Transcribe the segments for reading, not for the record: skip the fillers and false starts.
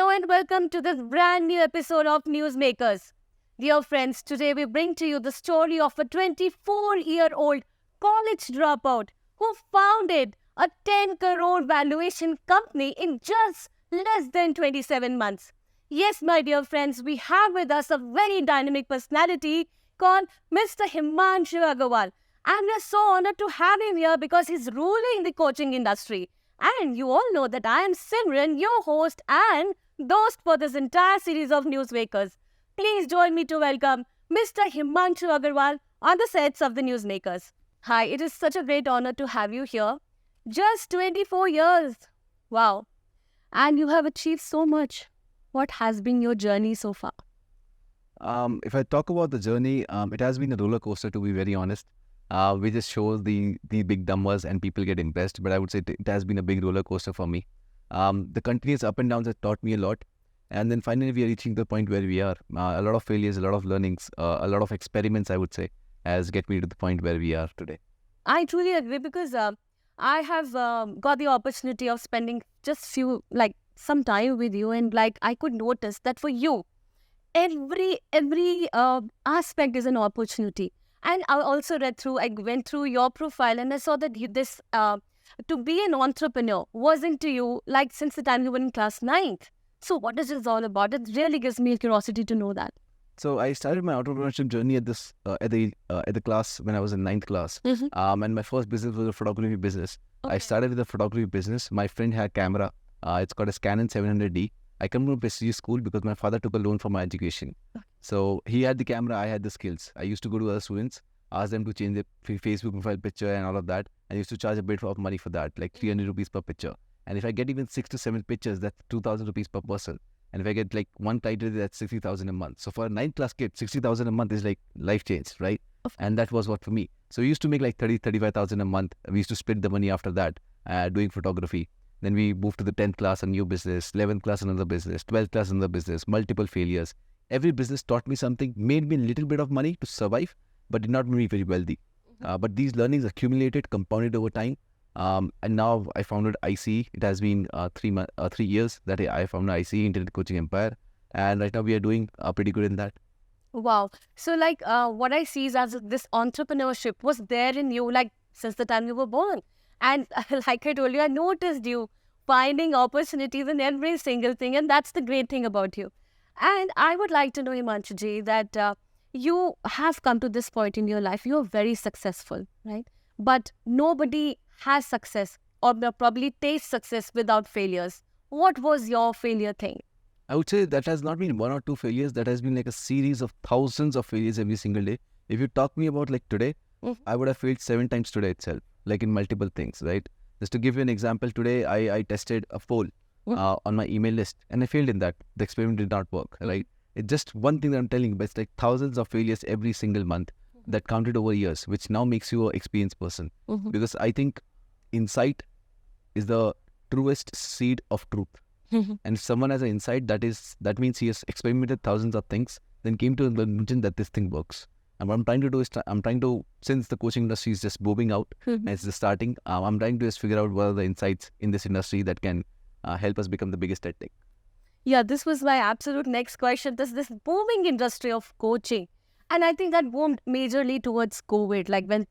Hello and welcome to this brand new episode of Newsmakers. Dear friends, today we bring to you the story of a 24-year-old college dropout who founded a 10 crore valuation company in just less than 27 months. Yes, my dear friends, we have with us a very dynamic personality called Mr. Himanshu Agrawal. And we are so honored to have him here because he's ruling the coaching industry. And you all know that I am Simran, your host and host for this entire series of Newsmakers. Please join me to welcome Mr. Himanshu Agrawal on the sets of the Newsmakers. Hi, it is such a great honor to have you here. Just 24 years. Wow. And you have achieved so much. What has been your journey so far? If I talk about the journey, it has been a roller coaster, to be very honest. We just show the big numbers and people get impressed, but I would say it has been a big roller coaster for me. The continuous up and downs have taught me a lot, and then finally we are reaching the point where we are. A lot of failures, a lot of learnings, a lot of experiments, I would say, has get me to the point where we are today. I truly agree because I have got the opportunity of spending just some time with you, and I could notice that for you, every aspect is an opportunity. And I went through your profile and I saw that to be an entrepreneur wasn't to you since the time you were in class 9th. So what is this all about? It really gives me a curiosity to know that. So I started my entrepreneurship journey at the class when I was in 9th class. And my first business was a photography business. Okay. I started with a photography business. My friend had a camera. It's called a Canon 700D. I come from a prestigious school because my father took a loan for my education. Okay. So he had the camera, I had the skills. I used to go to other students, ask them to change their Facebook profile picture and all of that. I used to charge a bit of money for that, like 300 rupees per picture. And if I get even 6 to 7 pictures, that's 2,000 rupees per person. And if I get one title, that's 60,000 a month. So for a 9th class kid, 60,000 a month is like life change, right? And that was what for me. So we used to make 35,000 a month. We used to split the money after that, doing photography. Then we moved to the 10th class, a new business, 11th class, another business, 12th class, another business, multiple failures. Every business taught me something, made me a little bit of money to survive, but did not make me very wealthy. But these learnings accumulated, compounded over time. And now I founded ICE. It has been 3 years that I founded ICE, Internet Coaching Empire. And right now we are doing pretty good in that. Wow. So what I see is as this entrepreneurship was there in you since the time you were born. And like I told you, I noticed you finding opportunities in every single thing. And that's the great thing about you. And I would like to know, Himanshu ji, that you have come to this point in your life. You're very successful, right? But nobody has success or probably tastes success without failures. What was your failure thing? I would say that has not been 1 or 2 failures. That has been a series of thousands of failures every single day. If you talk me about today, I would have failed 7 times today itself, in multiple things, right? Just to give you an example, today I tested a poll on my email list and I failed in that. The experiment did not work, right? It's just one thing that I'm telling you, but it's thousands of failures every single month that counted over years, which now makes you an experienced person. Because I think insight is the truest seed of truth. And if someone has an insight, that means he has experimented thousands of things, then came to the conclusion that this thing works. And what I'm trying to do is, since the coaching industry is just booming out, and it's just starting, I'm trying to just figure out what are the insights in this industry that can help us become the biggest at tech. Yeah, this was my absolute next question. This booming industry of coaching. And I think that boomed majorly towards COVID. When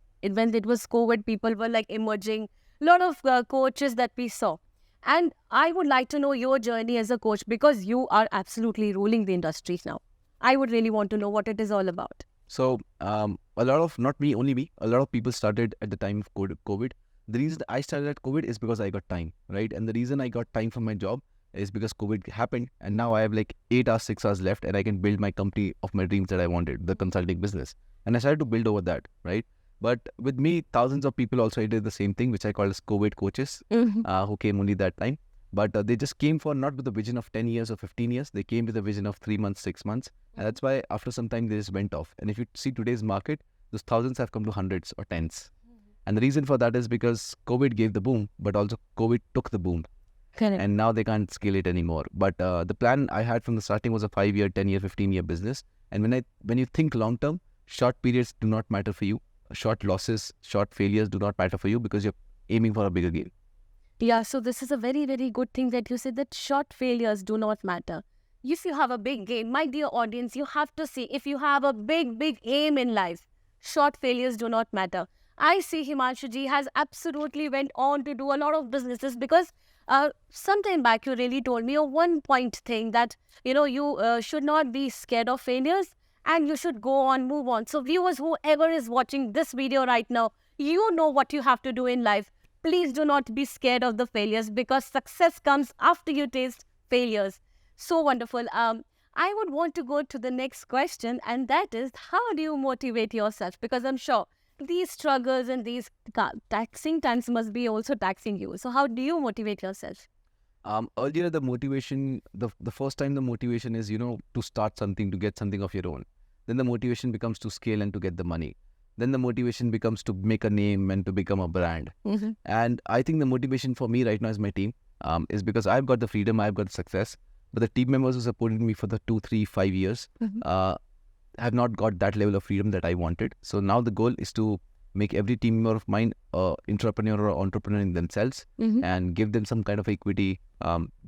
it was COVID, people were emerging. A lot of coaches that we saw. And I would like to know your journey as a coach because you are absolutely ruling the industry now. I would really want to know what it is all about. So a lot of, not me, only me, a lot of people started at the time of COVID. The reason I started at COVID is because I got time, right? And the reason I got time for my job is because COVID happened and now I have 8 hours, 6 hours left and I can build my company of my dreams that I wanted, the consulting business. And I started to build over that, right? But with me, thousands of people also did the same thing, which I call as COVID coaches, who came only that time. But they just came for not with the vision of 10 years or 15 years. They came with a vision of 3 months, 6 months. And that's why after some time, they just went off. And if you see today's market, those thousands have come to hundreds or tens. And the reason for that is because COVID gave the boom, but also COVID took the boom. Correct. And now they can't scale it anymore. But the plan I had from the starting was a 5-year, 10-year, 15-year business. And when you think long-term, short periods do not matter for you. Short losses, short failures do not matter for you because you're aiming for a bigger game. Yeah, so this is a very, very good thing that you said that short failures do not matter. If you have a big game, my dear audience, you have to see if you have a big, big aim in life, short failures do not matter. I see Himanshu ji has absolutely went on to do a lot of businesses because sometime back you really told me a one point thing that, you should not be scared of failures and you should go on, move on. So viewers, whoever is watching this video right now, you know what you have to do in life. Please do not be scared of the failures because success comes after you taste failures. So wonderful. I would want to go to the next question, and that is, how do you motivate yourself? Because I'm sure these struggles and these taxing times must be also taxing you. So how do you motivate yourself? Earlier, the motivation, the first time the motivation is, to start something, to get something of your own. Then the motivation becomes to scale and to get the money. Then the motivation becomes to make a name and to become a brand. Mm-hmm. And I think the motivation for me right now is my team, is because I've got the freedom, I've got the success, but the team members who supported me for the 2, 3, 5 years have not got that level of freedom that I wanted. So now the goal is to make every team member of mine entrepreneur or entrepreneur in themselves, and give them some kind of equity,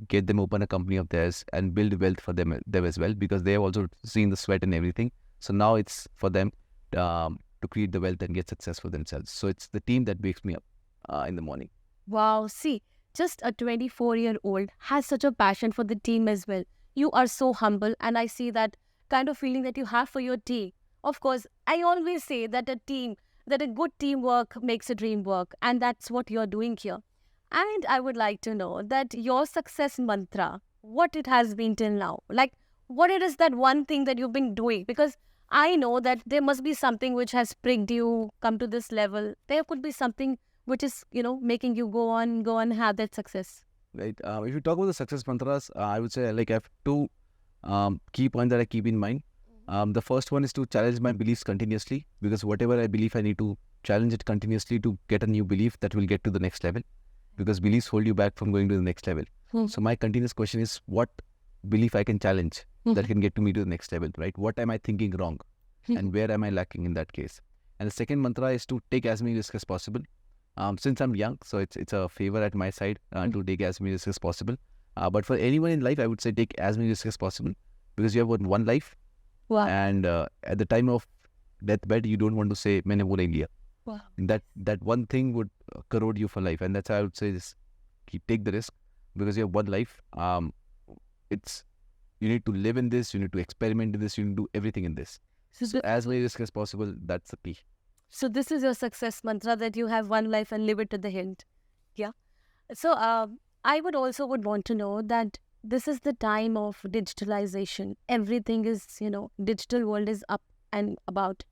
get them open a company of theirs and build wealth for them as well, because they have also seen the sweat and everything. So now it's for them to create the wealth and get success for themselves. So it's the team that wakes me up in the morning. Wow, see, just a 24-year-old has such a passion for the team as well. You are so humble, and I see that kind of feeling that you have for your team. Of course, I always say that a good teamwork makes a dream work, and that's what you're doing here. And I would like to know that your success mantra, what it has been till now. Like, what it is that one thing that you've been doing? Because I know that there must be something which has pricked you, come to this level. There could be something which is, making you go on, have that success. Right. If you talk about the success mantras, I would say I have two key points that I keep in mind. The first one is to challenge my beliefs continuously, because whatever I believe, I need to challenge it continuously to get a new belief that will get to the next level, because beliefs hold you back from going to the next level. So my continuous question is, what belief I can challenge that can get to me to the next level, right? What am I thinking wrong and where am I lacking in that case? And the second mantra is to take as many risks as possible. Since I'm young, so it's a favor at my side to take as many risks as possible. But for anyone in life, I would say take as many risks as possible, because you have one life. Wow. And at the time of deathbed, you don't want to say "maine wo nahi liya." Wow. That one thing would corrode you for life, and that's how I would say this: take the risk, because you have one life. You need to live in this, you need to experiment in this, you need to do everything in this. So as many risks as possible, that's the key. So this is your success mantra, that you have one life and live it to the hilt. Yeah. So I would want to know that this is the time of digitalization. Everything is, digital world is up and about.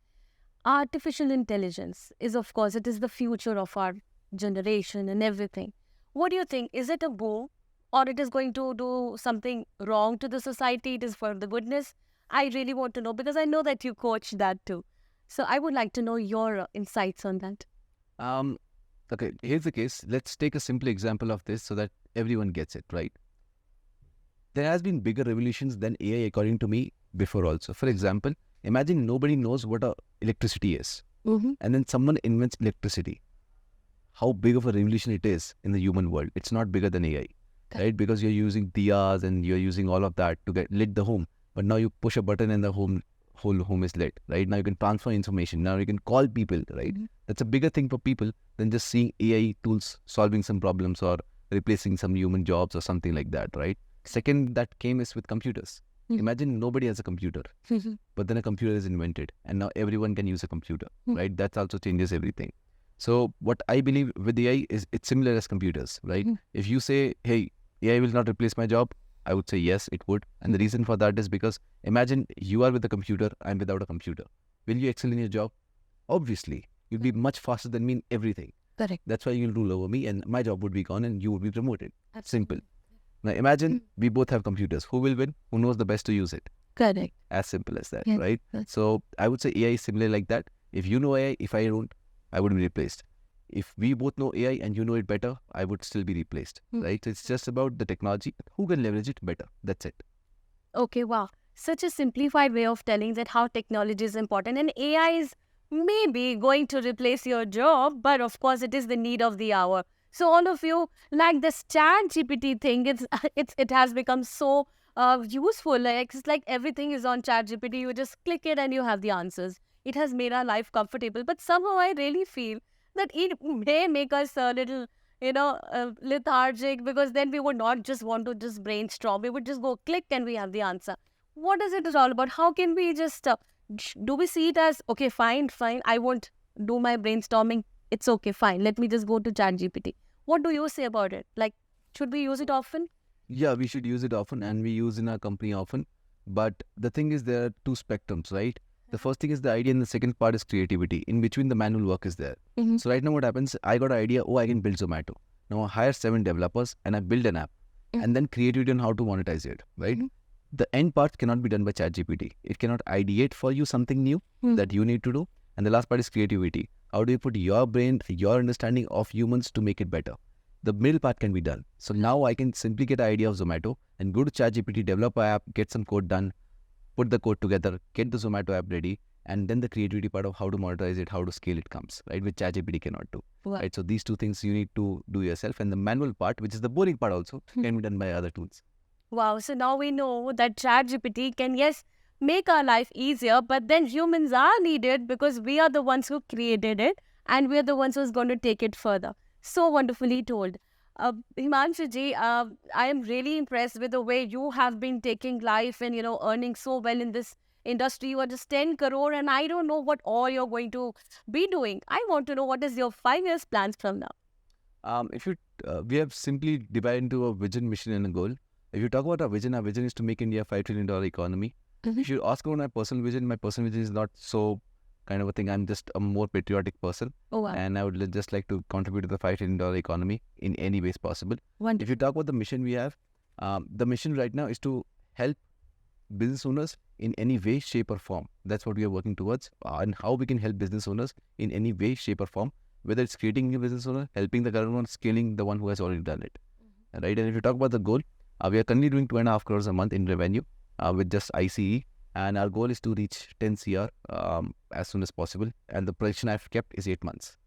Artificial intelligence is, of course, it is the future of our generation and everything. What do you think? Is it a boom, or it is going to do something wrong to the society? It is for the goodness? I really want to know, because I know that you coach that too. So I would like to know your insights on that. Okay, here's the case. Let's take a simple example of this so that everyone gets it, right? There has been bigger revolutions than AI, according to me, before also. For example, imagine nobody knows what electricity is. And then someone invents electricity. How big of a revolution it is in the human world. It's not bigger than AI, right? Because you're using diyas and you're using all of that to get lit the home. But now you push a button and the whole home is lit, right? Now you can transfer information. Now you can call people, right? That's a bigger thing for people than just seeing AI tools solving some problems or replacing some human jobs or something like that, right? Second that came is with computers. Imagine nobody has a computer, but then a computer is invented and now everyone can use a computer, right? That also changes everything. So what I believe with AI is it's similar as computers, right? If you say, hey, AI will not replace my job, I would say yes, it would. And the reason for that is because imagine you are with a computer, I'm without a computer. Will you excel in your job? Obviously, you'll be much faster than me in everything. Correct. That's why you'll rule over me and my job would be gone and you would be promoted. Simple. Now imagine we both have computers. Who will win? Who knows the best to use it? Correct. As simple as that, Yes. right? So I would say AI is similar like that. If you know AI, if I don't, I would be replaced. If we both know AI and you know it better, I would still be replaced, right? So it's just about the technology. Who can leverage it better? That's it. Okay, wow. Such a simplified way of telling that how technology is important, and AI is maybe going to replace your job, but of course it is the need of the hour. So all of you, like this chat GPT thing, it has become so useful. Like it's like everything is on chat GPT. You just click it and you have the answers. It has made our life comfortable. But somehow I really feel that it may make us a little, lethargic, because then we would not just want to just brainstorm. We would just go click and we have the answer. What is it all about? How can we just do we see it as okay, fine, I won't do my brainstorming. It's okay, fine. Let me just go to ChatGPT. What do you say about it? Like, should we use it often? Yeah, we should use it often, and we use in our company often. But the thing is, there are two spectrums, right? The first thing is the idea, and the second part is creativity. In between, the manual work is there. So right now, what happens? I got an idea. Oh, I can build Zomato. Now I hire 7 developers, and I build an app, and then creativity on how to monetize it, right? The end part cannot be done by ChatGPT. It cannot ideate for you something new that you need to do. And the last part is creativity. How do you put your brain, your understanding of humans to make it better? The middle part can be done. So now I can simply get an idea of Zomato and go to ChatGPT, develop an app, get some code done, put the code together, get the Zomato app ready, and then the creativity part of how to monetize it, how to scale it comes, right? Which ChatGPT cannot do, right? So these two things you need to do yourself, and the manual part, which is the boring part also, can be done by other tools. Wow. So now we know that ChatGPT can, yes, make our life easier, but then humans are needed because we are the ones who created it and we're the ones who's going to take it further. So wonderfully told. Himanshu ji, I am really impressed with the way you have been taking life and, earning so well in this industry. You are just 10 crore and I don't know what all you're going to be doing. I want to know what is your 5 years plans from now? We have simply divided into a vision, mission, and a goal. If you talk about our vision is to make India a $5 trillion economy. If you ask about my personal vision is not so kind of a thing. I'm just a more patriotic person. Oh, wow. And I would just like to contribute to the $5 trillion economy in any ways possible. Wonderful. If you talk about the mission we have, the mission right now is to help business owners in any way, shape or form. That's what we are working towards, and how we can help business owners in any way, shape or form, whether it's creating a new business owner, helping the current one, scaling the one who has already done it. Right? And if you talk about the goal, we are currently doing 2.5 crores a month in revenue with just ICE, and our goal is to reach 10 CR as soon as possible. And the projection I've kept is 8 months.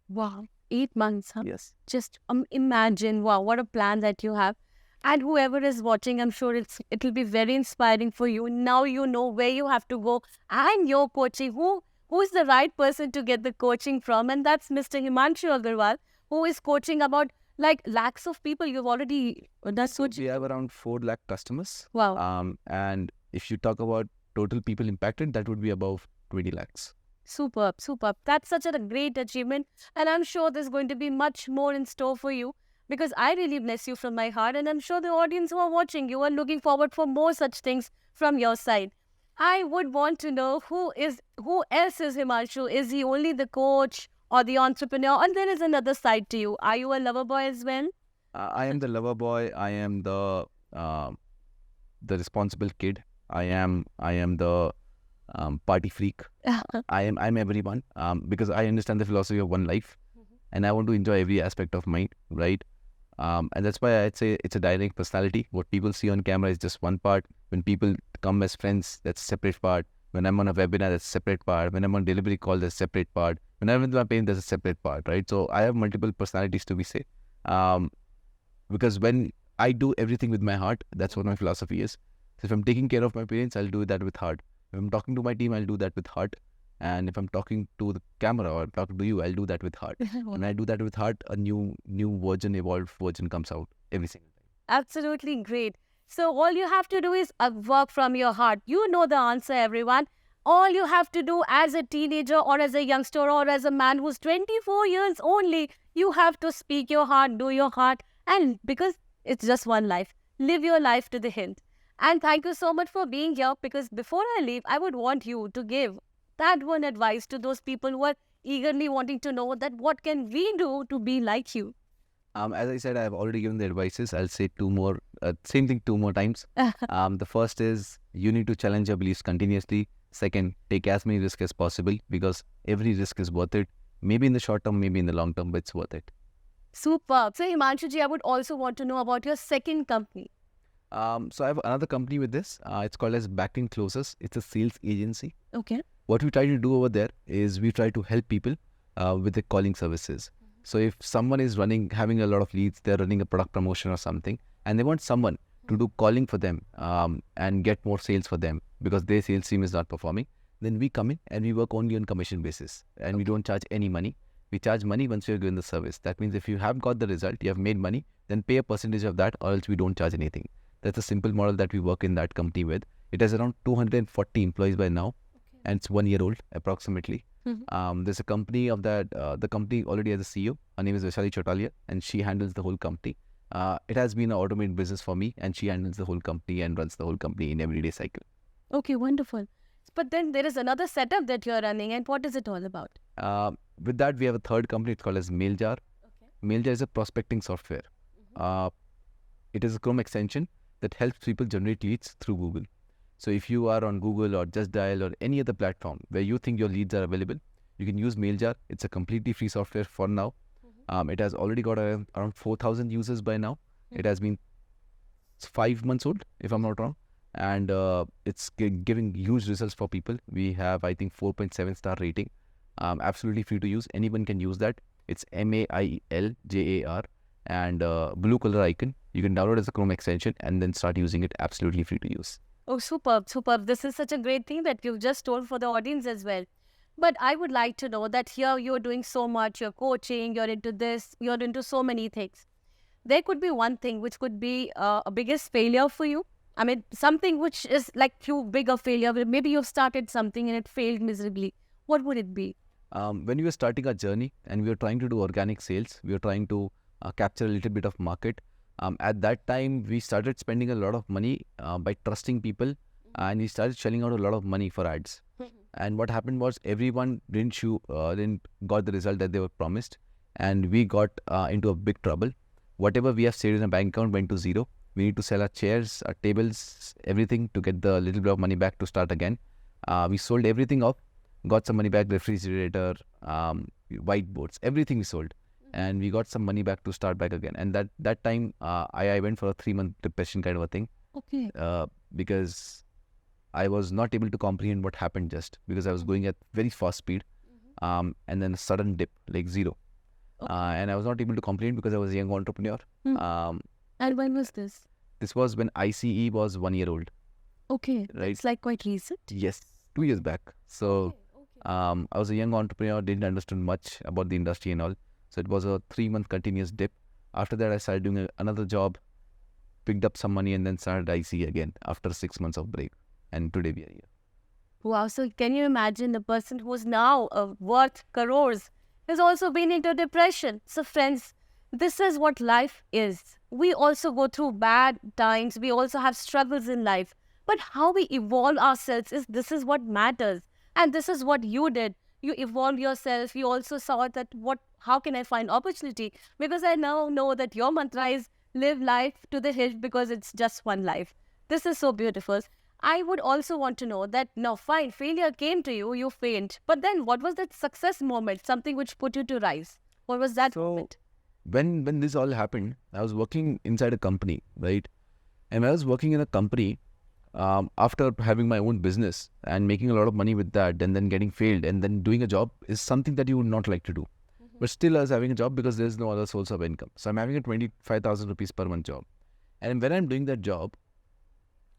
Wow, 8 months, huh? Yes. Just imagine, wow, what a plan that you have. And whoever is watching, I'm sure it'll be very inspiring for you. Now you know where you have to go and your coaching. Who's the right person to get the coaching from? And that's Mr. Himanshu Agrawal, who is coaching about like lakhs of people. You've already We have around 4 lakh customers. Wow. And if you talk about total people impacted, that would be above 20 lakhs. Superb. That's such a great achievement. And I'm sure there's going to be much more in store for you, because I really bless you from my heart. And I'm sure the audience who are watching, you are looking forward for more such things from your side. I would want to know who else is Himanshu? Is he only the coach or the entrepreneur? And there is another side to you. Are you a lover boy as well? I am the lover boy. I am the responsible kid. I am the party freak. I'm everyone because I understand the philosophy of one life, and I want to enjoy every aspect of mine, right? And that's why I'd say it's a dynamic personality. What people see on camera is just one part. When people come as friends, that's a separate part. When I'm on a webinar, that's a separate part. When I'm on delivery call, that's a separate part. When I'm with my parents, there's a separate part, right? So I have multiple personalities, to be said. Because when I do everything with my heart, that's what my philosophy is. So if I'm taking care of my parents, I'll do that with heart. If I'm talking to my team, I'll do that with heart. And if I'm talking to the camera or talking to you, I'll do that with heart. When I do that with heart, a new version, evolved version comes out every single time. Absolutely great. So all you have to do is work from your heart. You know the answer, everyone. All you have to do as a teenager or as a youngster or as a man who's 24 years only, you have to speak your heart, do your heart. And because it's just one life, live your life to the hilt. And thank you so much for being here, because before I leave, I would want you to give that one advice to those people who are eagerly wanting to know that what can we do to be like you. As I said, I've already given the advices. I'll say same thing 2 more times. The first is you need to challenge your beliefs continuously. Second, take as many risks as possible, because every risk is worth it. Maybe in the short term, maybe in the long term, but it's worth it. Superb. So Himanshu ji, I would also want to know about your second company. So I have another company with this. It's called as Backing Closers. It's a sales agency. Okay. What we try to do over there is we try to help people with the calling services. So if someone is having a lot of leads, they're running a product promotion or something, and they want someone to do calling for them and get more sales for them because their sales team is not performing, then we come in and we work only on commission basis, and we don't charge any money. We charge money once you're given the service. That means if you have got the result, you have made money, then pay a percentage of that, or else we don't charge anything. That's a simple model that we work in that company with. It has around 240 employees by now, and it's 1 year old approximately. There's a company of that. The company already has a CEO. Her name is Vaishali Chotalia, and she handles the whole company. It has been an automated business for me, and she handles the whole company and runs the whole company in everyday cycle. Okay, wonderful. But then there is another setup that you're running, and what is it all about? With that, we have a third company. It's called as MailJar. Okay. MailJar is a prospecting software. It is a Chrome extension that helps people generate leads through Google. So if you are on Google or Just Dial or any other platform where you think your leads are available, you can use MailJar. It's a completely free software for now. It has already got around 4,000 users by now. It has been 5 months old, if I'm not wrong. And it's giving huge results for people. We have, I think, 4.7 star rating. Absolutely free to use. Anyone can use that. It's MailJar and blue color icon. You can download as a Chrome extension and then start using it. Absolutely free to use. Oh, superb, superb. This is such a great thing that you've just told for the audience as well. But I would like to know that here you're doing so much, you're coaching, you're into this, you're into so many things. There could be one thing which could be a biggest failure for you. I mean, something which is like you bigger failure. Maybe you've started something and it failed miserably. What would it be? When we were starting our journey and we were trying to do organic sales, we were trying to capture a little bit of market. At that time, we started spending a lot of money by trusting people, and we started shelling out a lot of money for ads. And what happened was everyone didn't got the result that they were promised, and we got into a big trouble. Whatever we have saved in a bank account went to zero. We need to sell our chairs, our tables, everything to get the little bit of money back to start again. We sold everything off, got some money back, refrigerator, whiteboards, everything we sold. And we got some money back to start back again. And that time, I went for a 3-month depression kind of a thing. Okay. Because I was not able to comprehend what happened just because I was going at very fast speed. And then a sudden dip, like zero. Okay. And I was not able to comprehend because I was a young entrepreneur. And when was this? This was when ICE was 1 year old. Okay. Right. It's like quite recent. Yes, 2 years back. So I was a young entrepreneur, didn't understand much about the industry and all. So it was a 3-month continuous dip. After that, I started doing another job, picked up some money, and then started ICE again after 6 months of break. And today we are here. Wow. So can you imagine the person who's now worth crores has also been into depression? So friends, this is what life is. We also go through bad times. We also have struggles in life. But how we evolve ourselves this is what matters. And this is what you did. You evolved yourself. You also saw that how can I find opportunity? Because I now know that your mantra is live life to the hilt because it's just one life. This is so beautiful. I would also want to know that, now fine, failure came to you, you failed. But then what was that success moment, something which put you to rise? What was that moment? When this all happened, I was working inside a company, right? And I was working in a company after having my own business and making a lot of money with that and then getting failed and then doing a job is something that you would not like to do. But still I was having a job because there's no other source of income. So I'm having a 25,000 rupees per month job. And when I'm doing that job,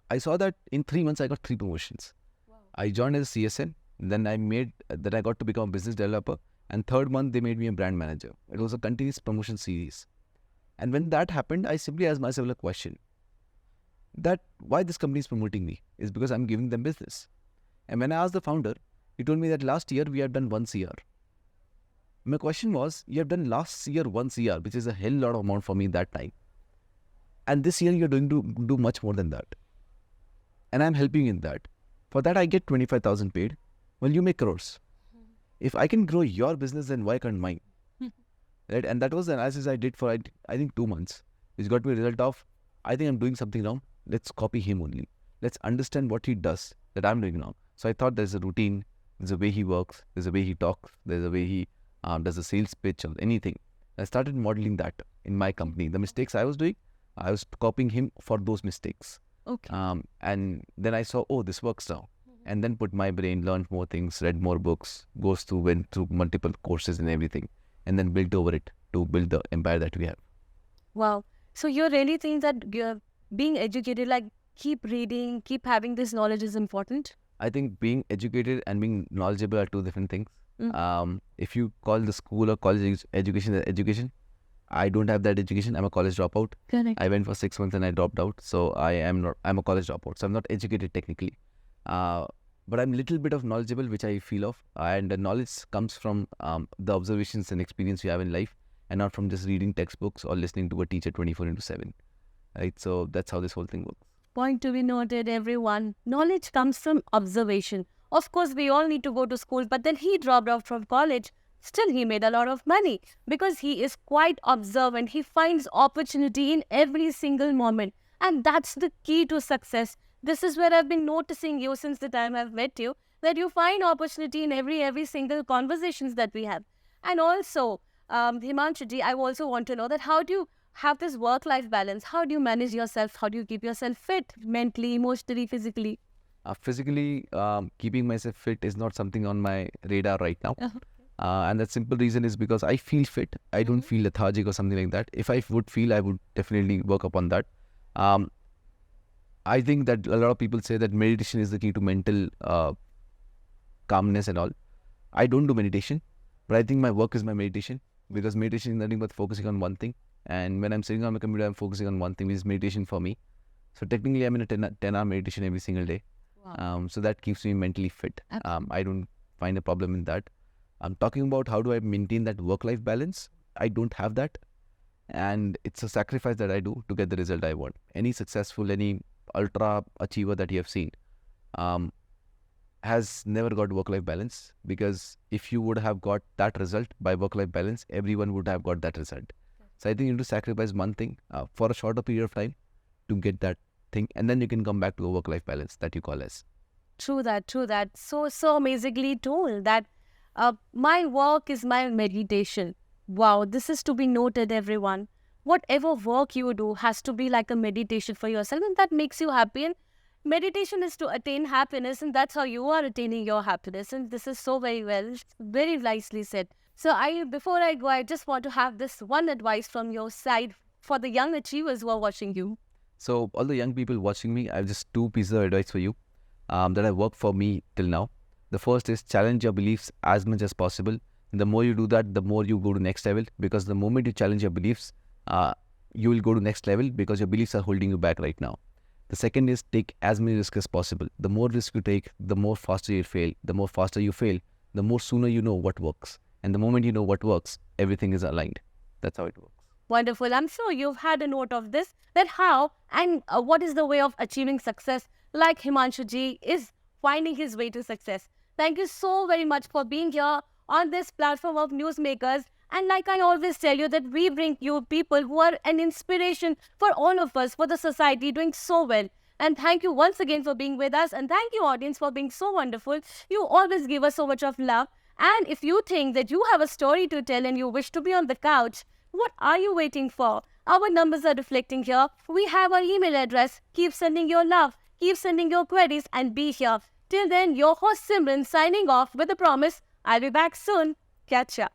I saw that in 3 months I got 3 promotions. Wow. I joined as a CSN, then I got to become a business developer, and 3rd month they made me a brand manager. It was a continuous promotion series. And when that happened, I simply asked myself a question. That why this company is promoting me is because I'm giving them business. And when I asked the founder, he told me that last year we have done 1 CR. My question was, you have done last year 1 CR, which is a hell lot of amount for me that time. And this year you're going to do much more than that. And I'm helping in that. For that I get 25,000 paid. Well, you make crores. If I can grow your business, then why can't mine? Right? And that was the analysis I did for I think 2 months, which got me a result of, I think I'm doing something wrong. Let's copy him only. Let's understand what he does that I'm doing wrong. So I thought there's a routine, there's a way he works, there's a way he talks, there's a way he does a sales pitch or anything. I started modeling that in my company. The mistakes I was doing, I was copying him for those mistakes. Okay. And then I saw, oh, this works now. And then put my brain, learned more things, read more books, went through multiple courses and everything, and then built over it. to build the empire that we have. Wow. So you really think that being educated, like keep reading, keep having this knowledge is important? I think being educated and being knowledgeable are two different things. Mm. If you call the school or college education as education, I don't have that education. I'm a college dropout. Correct. I went for 6 months and I dropped out. So I'm a college dropout. So I'm not educated technically. But I'm a little bit of knowledgeable, which I feel of. And the knowledge comes from the observations and experience you have in life, and not from just reading textbooks or listening to a teacher 24/7. Right? So that's how this whole thing works. Point to be noted, everyone. Knowledge comes from observation. Of course, we all need to go to school, but then he dropped out from college. Still, he made a lot of money because he is quite observant. He finds opportunity in every single moment. And that's the key to success. This is where I've been noticing you since the time I've met you, that you find opportunity in every single conversations that we have. And also, Himanshu ji, I also want to know that how do you have this work-life balance? How do you manage yourself? How do you keep yourself fit mentally, emotionally, physically? Physically, keeping myself fit is not something on my radar right now. Uh-huh. And that simple reason is because I feel fit. I don't feel lethargic or something like that. If I would feel, I would definitely work upon that. I think that a lot of people say that meditation is the key to mental calmness and all. I don't do meditation, but I think my work is my meditation, because meditation is nothing but focusing on one thing. And when I'm sitting on my computer, I'm focusing on one thing, which is meditation for me. So technically, I'm in a 10-hour meditation every single day. Wow. So that keeps me mentally fit. I don't find a problem in that. I'm talking about how do I maintain that work-life balance. I don't have that. And it's a sacrifice that I do to get the result I want. Any successful, any ultra achiever that you have seen has never got work-life balance, because if you would have got that result by work-life balance, everyone would have got that result. So I think you need to sacrifice one thing for a shorter period of time to get that thing, and then you can come back to a work-life balance that you call as. True that. So amazingly told that my work is my meditation. Wow, this is to be noted, everyone. Whatever work you do has to be like a meditation for yourself, and that makes you happy. And meditation is to attain happiness, and that's how you are attaining your happiness. And this is so very nicely said. So before I go, I just want to have this one advice from your side for the young achievers who are watching you. So all the young people watching me, I have just two pieces of advice for you that have worked for me till now. The first is challenge your beliefs as much as possible. The more you do that, the more you go to next level, because the moment you challenge your beliefs, you will go to next level, because your beliefs are holding you back right now. The second is take as many risks as possible. The more risk you take, the more faster you fail. The more faster you fail, the more sooner you know what works. And the moment you know what works, everything is aligned. That's how it works. Wonderful. I'm sure you've had a note of this, that how and what is the way of achieving success, like Himanshu ji is finding his way to success. Thank you so very much for being here on this platform of Newsmakers. And like I always tell you, that we bring you people who are an inspiration for all of us, for the society, doing so well. And thank you once again for being with us. And thank you, audience, for being so wonderful. You always give us so much of love. And if you think that you have a story to tell and you wish to be on the couch, what are you waiting for? Our numbers are reflecting here. We have our email address. Keep sending your love. Keep sending your queries and be here. Till then, your host Simran signing off with a promise. I'll be back soon. Catch ya.